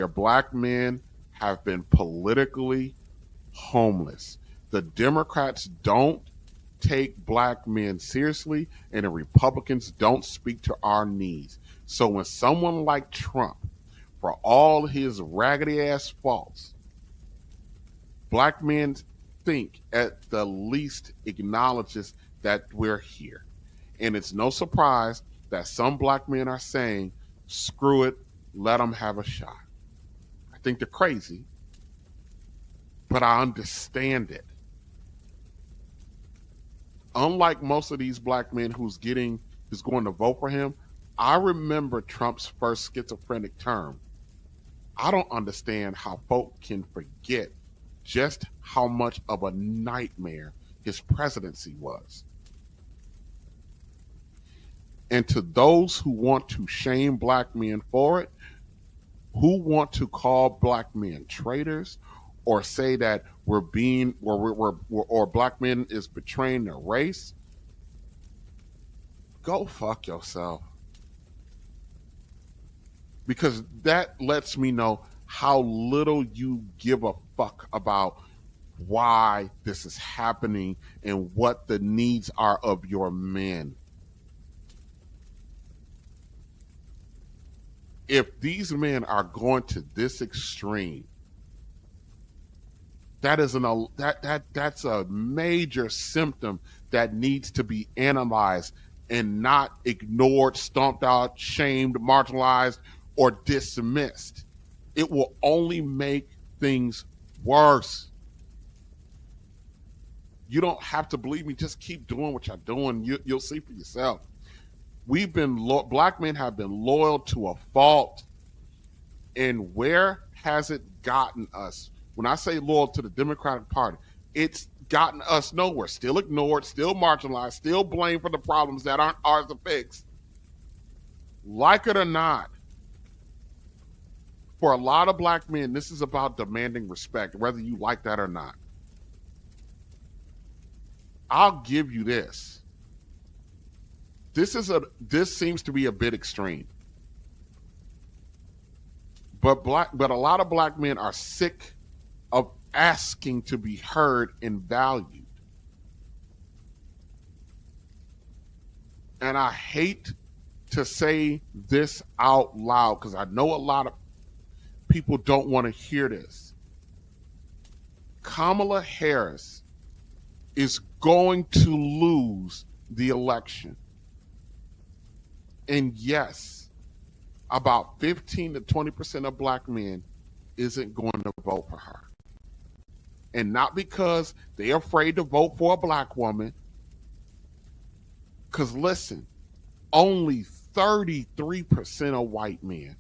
black men have been politically homeless. The Democrats don't take black men seriously, and the Republicans don't speak to our needs. So when someone like Trump, for all his raggedy ass faults, black men think at the least acknowledges that we're here. And it's no surprise that some black men are saying, screw it, let them have a shot. I think they're crazy, but I understand it. Unlike most of these black men who's going to vote for him, I remember Trump's first schizophrenic term. I don't understand how folk can forget just how much of a nightmare his presidency was. And to those who want to shame black men for it, who want to call black men traitors, or say that we're being or black men is betraying their race, go fuck yourself. Because that lets me know how little you give a fuck about why this is happening and what the needs are of your men. If these men are going to this extreme, that's a major symptom that needs to be analyzed and not ignored, stomped out, shamed, marginalized, or dismissed. It will only make things worse. You don't have to believe me. Just keep doing what you're doing. You'll see for yourself. Black men have been loyal to a fault. And where has it gotten us? When I say loyal to the Democratic Party, it's gotten us nowhere. Still ignored, still marginalized, still blamed for the problems that aren't ours to fix. Like it or not, for a lot of black men, this is about demanding respect, whether you like that or not. I'll give you this. This seems to be a bit extreme. But a lot of black men are sick of asking to be heard and valued. And I hate to say this out loud because I know a lot of people don't want to hear this. Kamala Harris is going to lose the election. And yes, about 15 to 20% of black men isn't going to vote for her. And not because they're afraid to vote for a black woman. Because listen, only 33% of white men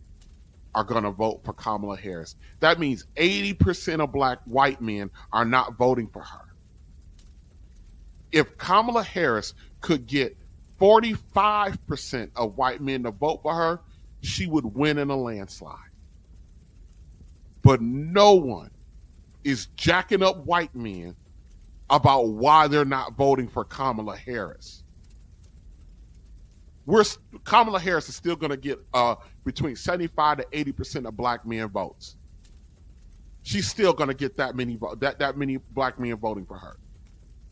are going to vote for Kamala Harris. That means 80% of white men are not voting for her. If Kamala Harris could get 45% of white men to vote for her, she would win in a landslide. But no one is jacking up white men about why they're not voting for Kamala Harris. Kamala Harris is still going to get between 75 to 80% of black men votes. She's still going to get that many black men voting for her.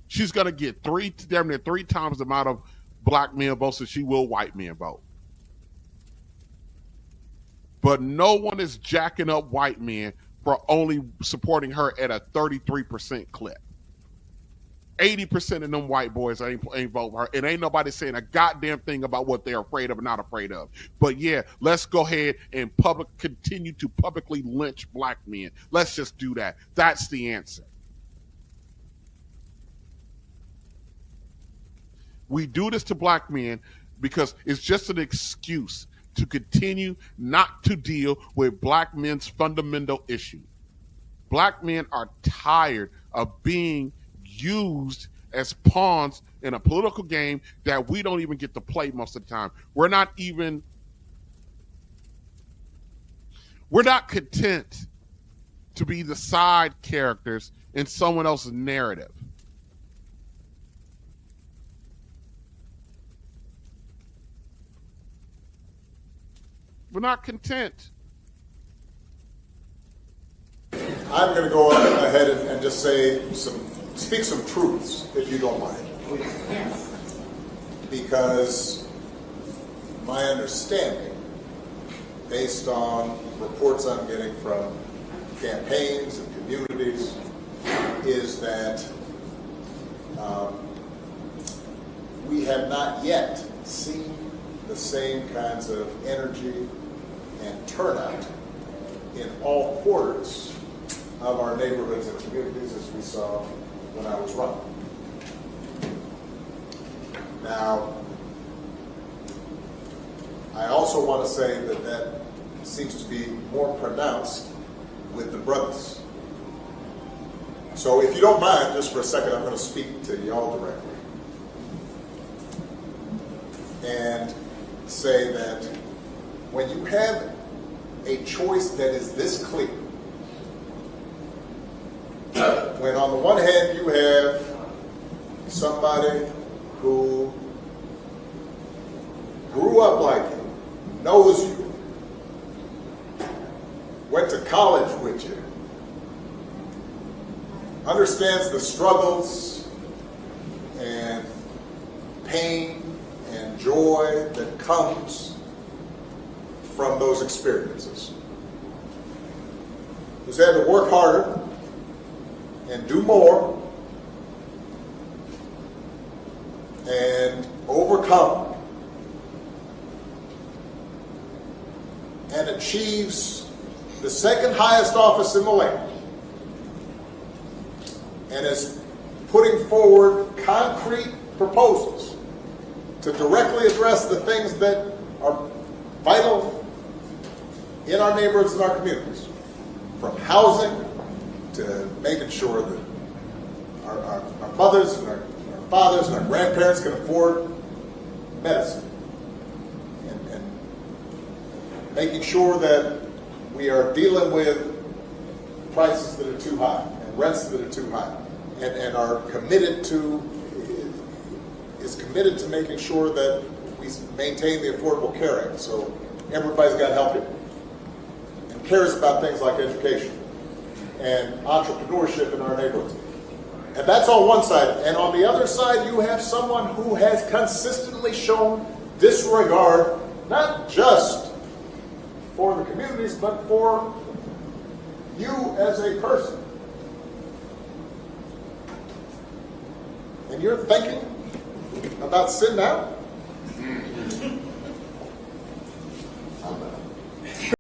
She's going to get damn near three times the amount of black men votes as she will white men vote. But no one is jacking up white men for only supporting her at a 33% clip. 80% of them white boys ain't voting for her. And ain't nobody saying a goddamn thing about what they're afraid of or not afraid of. But yeah, let's go ahead and continue to publicly lynch black men. Let's just do that. That's the answer. We do this to black men because it's just an excuse to continue not to deal with black men's fundamental issue. Black men are tired of being used as pawns in a political game that we don't even get to play most of the time. We're not content to be the side characters in someone else's narrative. We're not content. I'm going to go ahead and just speak some truths, if you don't mind. Yes. Because my understanding, based on reports I'm getting from campaigns and communities, is that we have not yet seen the same kinds of energy and turnout in all quarters of our neighborhoods and communities as we saw when I was running. Now, I also want to say that seems to be more pronounced with the brothers. So if you don't mind, just for a second, I'm going to speak to y'all directly and say that when you have a choice that is this clear, when on the one hand you have somebody who grew up like you, knows you, went to college with you, understands the struggles and pain and joy that comes from those experiences, who's had to work harder and do more and overcome and achieves the second highest office in the land and is putting forward concrete proposals to directly address the things that are vital in our neighborhoods and our communities, from housing to making sure that our mothers and our fathers and our grandparents can afford medicine, and making sure that we are dealing with prices that are too high and rents that are too high, and are committed to making sure that we maintain the Affordable Care Act, so everybody's got help here, and cares about things like education and entrepreneurship in our neighborhoods. And that's on one side. And on the other side, you have someone who has consistently shown disregard, not just for the communities, but for you as a person. And you're thinking about sitting out?